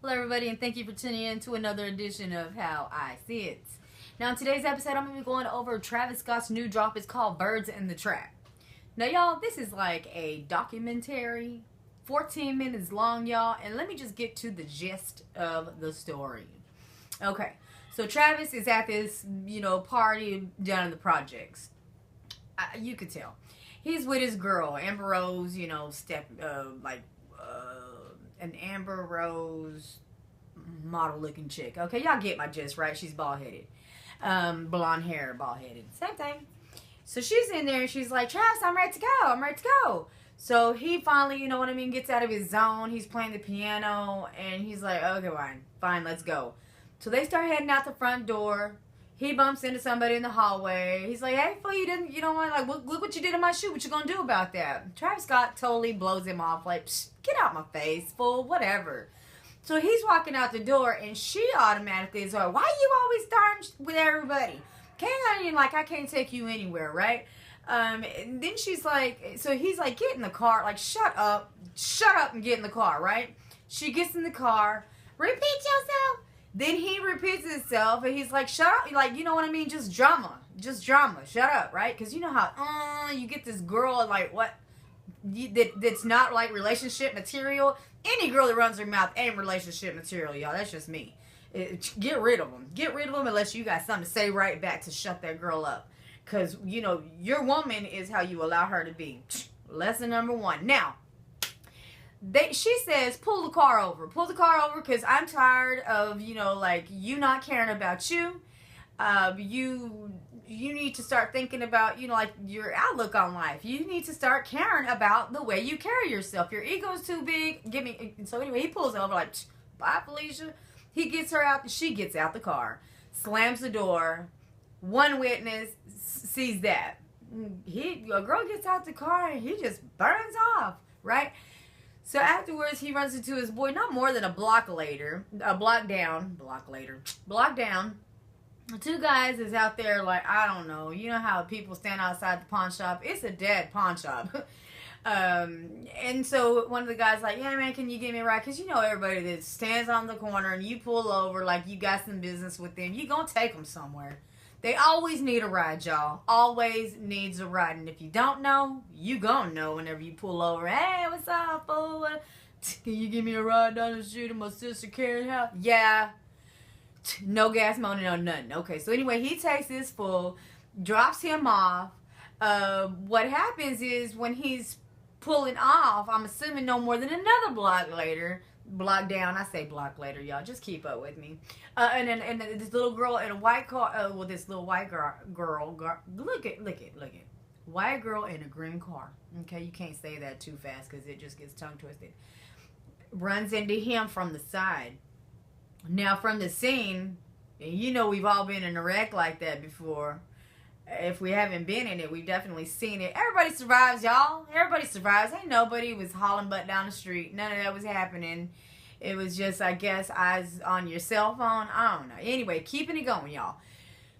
Hello, everybody, and thank you for tuning in to another edition of How I See It. Now, in today's episode, I'm going to be going over Travis Scott's new drop. It's called Birds in the Trap. Now, y'all, this is like a documentary, 14 minutes long, y'all, and let me just get to the gist of the story. Okay, so Travis is at this, party down in the projects. You could tell. He's with his girl, Amber Rose, an Amber Rose model looking chick. Okay, y'all get my gist, right? She's bald headed. Blonde hair, bald headed. Same thing. So she's in there and she's like, Travis, I'm ready to go. So he finally, gets out of his zone. He's playing the piano and he's like, okay, fine, let's go. So they start heading out the front door. He bumps into somebody in the hallway. He's like, hey, fool, look what you did in my shoe. What you gonna do about that? Travis Scott totally blows him off, like, get out my face, fool, whatever. So he's walking out the door, and she automatically is like, why you always starting with everybody? I can't take you anywhere, right? And then she's like, so he's like, get in the car, like, shut up and get in the car, right? She gets in the car, repeat yourself. Then he repeats himself, and he's like, shut up. Like, you know what I mean? Just drama. Shut up, right? Because you know how, you get this girl, like, what? That's not, like, relationship material. Any girl that runs her mouth ain't relationship material, y'all. That's just me. Get rid of them. Get rid of them unless you got something to say right back to shut that girl up. Because, your woman is how you allow her to be. Lesson number 1. Now, she says, pull the car over because I'm tired of, you not caring about you. You need to start thinking about, your outlook on life. You need to start caring about the way you carry yourself. Your ego's too big. So anyway, he pulls over like, bye, Felicia. He gets her out. She gets out the car, slams the door. One witness sees that. A girl gets out the car and he just burns off, right? So afterwards, he runs into his boy, not more than a block down. The two guys is out there like, I don't know. You know how people stand outside the pawn shop? It's a dead pawn shop. And so one of the guys like, yeah, man, can you give me a ride? Because everybody that stands on the corner and you pull over like you got some business with them, you gonna take them somewhere. They always need a ride, y'all. Always needs a ride. And if you don't know, you gonna know whenever you pull over. Hey, what's up, fool? Can you give me a ride down the street to my sister Karen's house? Yeah. No gas money, no nothing. Okay, so anyway, he takes this fool, drops him off. What happens is when he's pulling off, I'm assuming no more than another block down. I say block later, y'all. Just keep up with me. And this little girl in a white car. This little white girl. Look at. White girl in a green car. Okay, you can't say that too fast because it just gets tongue twisted. Runs into him from the side. Now from the scene, and we've all been in a wreck like that before. If we haven't been in it, we've definitely seen it. Everybody survives, y'all. Everybody survives. Ain't nobody was hauling butt down the street. None of that was happening. It was just, I guess, eyes on your cell phone. I don't know. Anyway, keeping it going, y'all.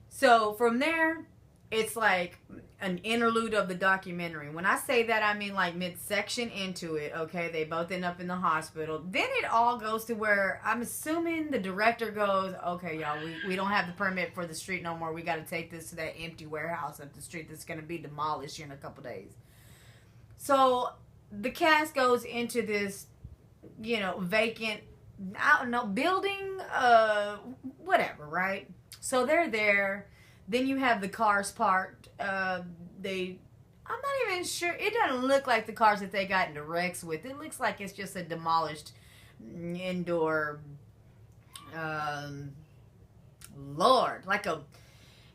So from there, it's like an interlude of the documentary. When I say that, I mean like midsection into it, okay? They both end up in the hospital. Then it all goes to where I'm assuming the director goes, okay, y'all, we don't have the permit for the street no more. We got to take this to that empty warehouse up the street that's going to be demolished here in a couple days. So the cast goes into this, vacant, I don't know, building, whatever, right? So they're there. Then you have the cars parked. I'm not even sure. It doesn't look like the cars that they got into wrecks with. It looks like it's just a demolished indoor, Lord, like a,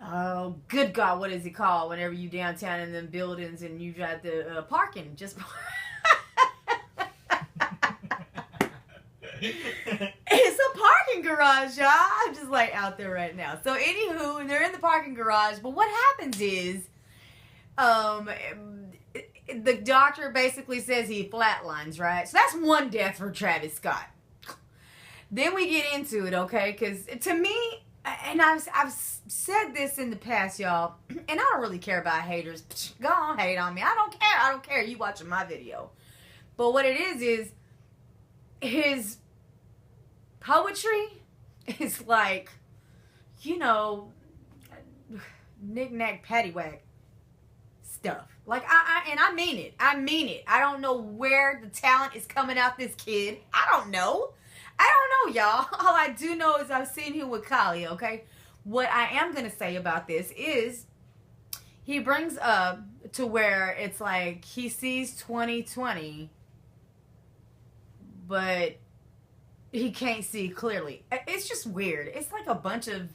oh, good God, what is it called whenever you downtown in them buildings and you got the parking, just... It's a parking garage, y'all. I'm just like out there right now. So anywho, they're in the parking garage. But what happens is, the doctor basically says he flatlines, right? So that's one death for Travis Scott. Then we get into it, okay? Because to me, and I've said this in the past, y'all, and I don't really care about haters. Go on, hate on me. I don't care. You watching my video. But what it is his poetry is like, you know, knick-knack, paddywhack stuff. Like, I mean it. I mean it. I don't know where the talent is coming out this kid. I don't know. I don't know, y'all. All I do know is I've seen him with Kylie, okay? What I am going to say about this is he brings up to where it's like he sees 2020, but he can't see clearly. It's just weird. It's like a bunch of,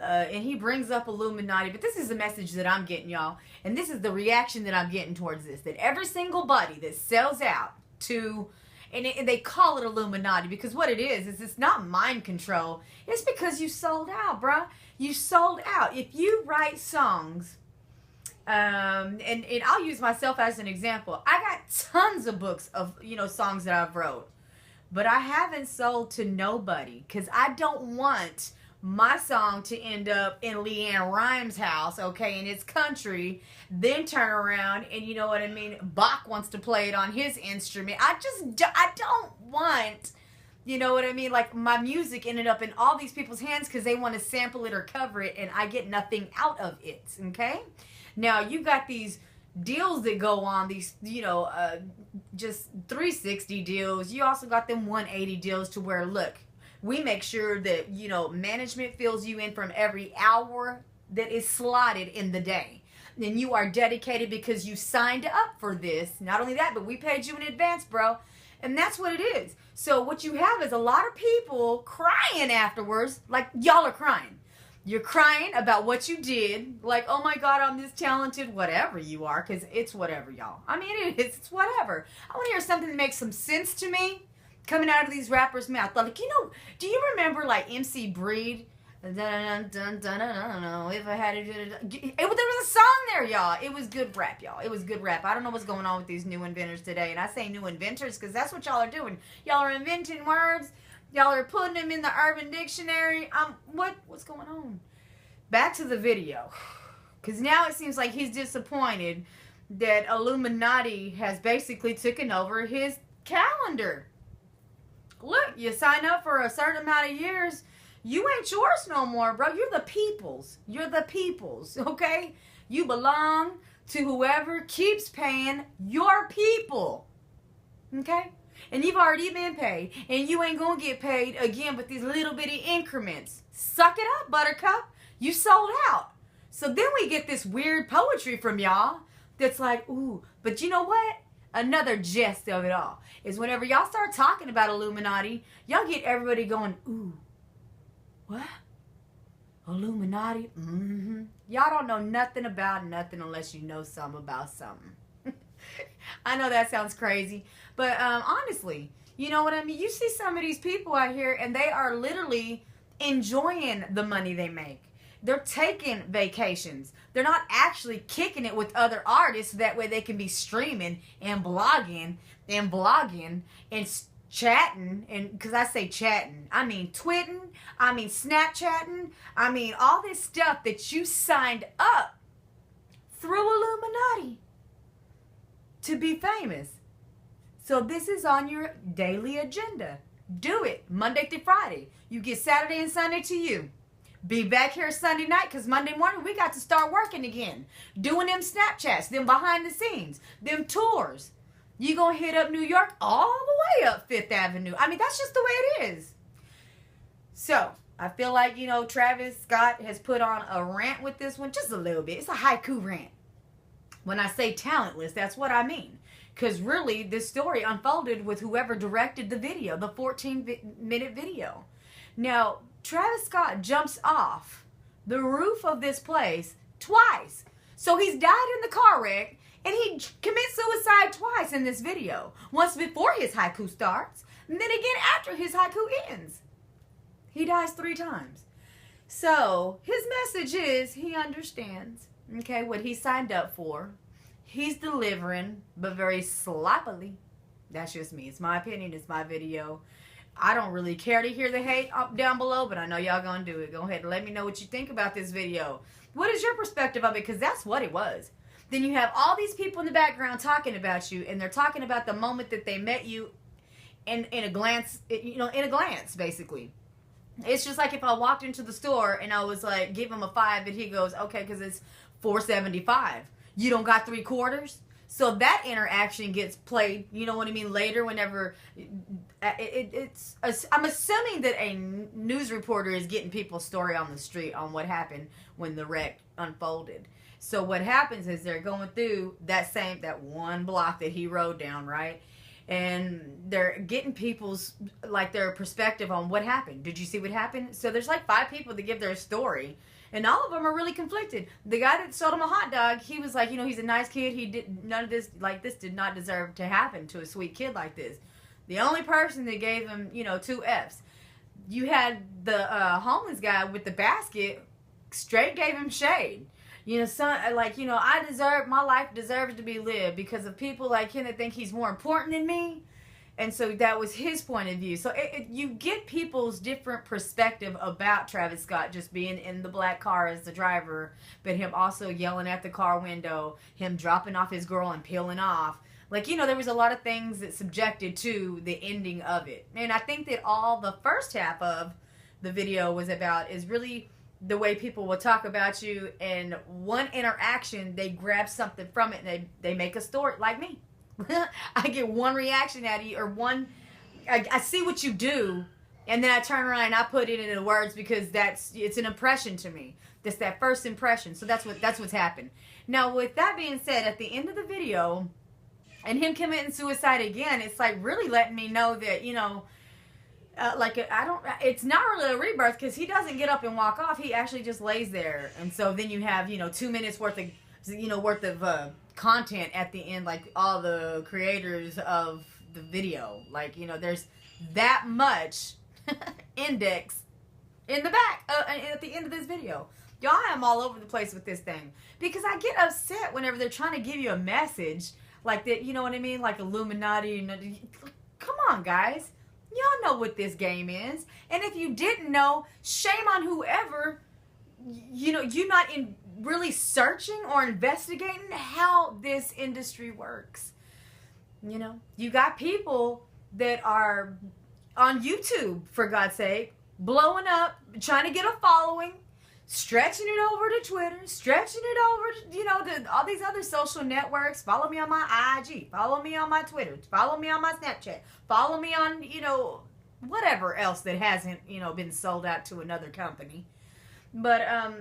and he brings up Illuminati, but this is the message that I'm getting, y'all. And this is the reaction that I'm getting towards this. That every single body that sells out to, and they call it Illuminati because what it is it's not mind control. It's because you sold out, bruh. You sold out. If you write songs, and I'll use myself as an example. I got tons of books of, you know, songs that I've wrote. But I haven't sold to nobody because I don't want my song to end up in Leanne Rimes' house, okay, in its country, then turn around and, you know what I mean, Bach wants to play it on his instrument. I don't want, you know what I mean, like my music ended up in all these people's hands because they want to sample it or cover it and I get nothing out of it, okay? Now, you got these deals that go on, these, you know, just 360 deals. You also got them 180 deals to where, look, we make sure that, you know, management fills you in from every hour that is slotted in the day. And you are dedicated because you signed up for this. Not only that, but we paid you in advance, bro. And that's what it is. So what you have is a lot of people crying afterwards, like y'all are crying. You're crying about what you did, like, oh my God, I'm this talented, whatever you are, because it's whatever, y'all. I mean, it is, it's whatever. I want to hear something that makes some sense to me coming out of these rappers' mouth. Like, you know, do you remember, like, MC Breed? If I had it, there was a song there, y'all. It was good rap, y'all. It was good rap. I don't know what's going on with these new inventors today, and I say new inventors because that's what y'all are doing. Y'all are inventing words. Y'all are putting them in the Urban Dictionary. What's going on? Back to the video. Because now it seems like he's disappointed that Illuminati has basically taken over his calendar. Look, you sign up for a certain amount of years. You ain't yours no more, bro. You're the people's. You're the people's, okay? You belong to whoever keeps paying your people, okay? And you've already been paid, and you ain't gonna get paid again with these little bitty increments. Suck it up, Buttercup. You sold out. So then we get this weird poetry from y'all that's like, ooh, but you know what? Another jest of it all is whenever y'all start talking about Illuminati, y'all get everybody going, ooh, what? Illuminati? Mm-hmm. Y'all don't know nothing about nothing unless you know something about something. I know that sounds crazy, but honestly, you know what I mean? You see some of these people out here and they are literally enjoying the money they make. They're taking vacations. They're not actually kicking it with other artists. That way they can be streaming and blogging and chatting. And because I say chatting, I mean twitting, I mean Snapchatting, I mean all this stuff that you signed up through Illuminati to be famous. So this is on your daily agenda. Do it Monday through Friday. You get Saturday and Sunday to you. Be back here Sunday night because Monday morning we got to start working again. Doing them Snapchats, them behind the scenes, them tours. You gonna hit up New York all the way up Fifth Avenue. I mean, that's just the way it is. So, I feel like, you know, Travis Scott has put on a rant with this one. Just a little bit. It's a haiku rant. When I say talentless, that's what I mean. Because really, this story unfolded with whoever directed the video, the 14-minute video. Now, Travis Scott jumps off the roof of this place twice. So he's died in the car wreck, and he commits suicide twice in this video. Once before his haiku starts, and then again after his haiku ends. He dies 3 times. So his message is he understands, okay, what he signed up for. He's delivering, but very sloppily. That's just me. It's my opinion. It's my video. I don't really care to hear the hate up down below, but I know y'all gonna do it. Go ahead and let me know what you think about this video. What is your perspective of it? Because that's what it was. Then you have all these people in the background talking about you, and they're talking about the moment that they met you in a glance, in a glance, basically. It's just like if I walked into the store and I was like, give him a 5, and he goes, okay, because it's $4.75. You don't got 3/4? So that interaction gets played, you know what I mean, later whenever I'm assuming that a news reporter is getting people's story on the street on what happened when the wreck unfolded. So what happens is they're going through that one block that he rode down, right? And they're getting people's, like, their perspective on what happened. Did you see what happened? So there's like 5 people that give their story, and all of them are really conflicted. The guy that sold him a hot dog, he was like, he's a nice kid. He did none of this, like, this did not deserve to happen to a sweet kid like this. The only person that gave him, 2 Fs. You had the homeless guy with the basket, straight gave him shade. My life deserves to be lived because of people like him that think he's more important than me. And so that was his point of view. So you get people's different perspective about Travis Scott just being in the black car as the driver, but him also yelling at the car window, him dropping off his girl and peeling off. There was a lot of things that subjected to the ending of it. And I think that all the first half of the video was about is really the way people will talk about you, and one interaction, they grab something from it and they make a story, like me. I get one reaction out of you, or I see what you do, and then I turn around and I put it into words because it's an impression to me. That's that first impression. So that's what's happened. Now, with that being said, at the end of the video, and him committing suicide again, it's like really letting me know that, it's not really a rebirth, because he doesn't get up and walk off. He actually just lays there. And so then you have, 2 minutes worth of content at the end, like all the creators of the video. There's that much index in the back at the end of this video. Y'all, I am all over the place with this thing because I get upset whenever they're trying to give you a message like that, you know what I mean? Like Illuminati. Come on, guys. Y'all know what this game is. And if you didn't know, shame on whoever, you're not really searching or investigating how this industry works. You got people that are on YouTube, for God's sake, blowing up, trying to get a following, stretching it over to Twitter, stretching it over to, to all these other social networks. Follow me on my IG, follow me on my Twitter, follow me on my Snapchat, follow me on, whatever else that hasn't, been sold out to another company. But,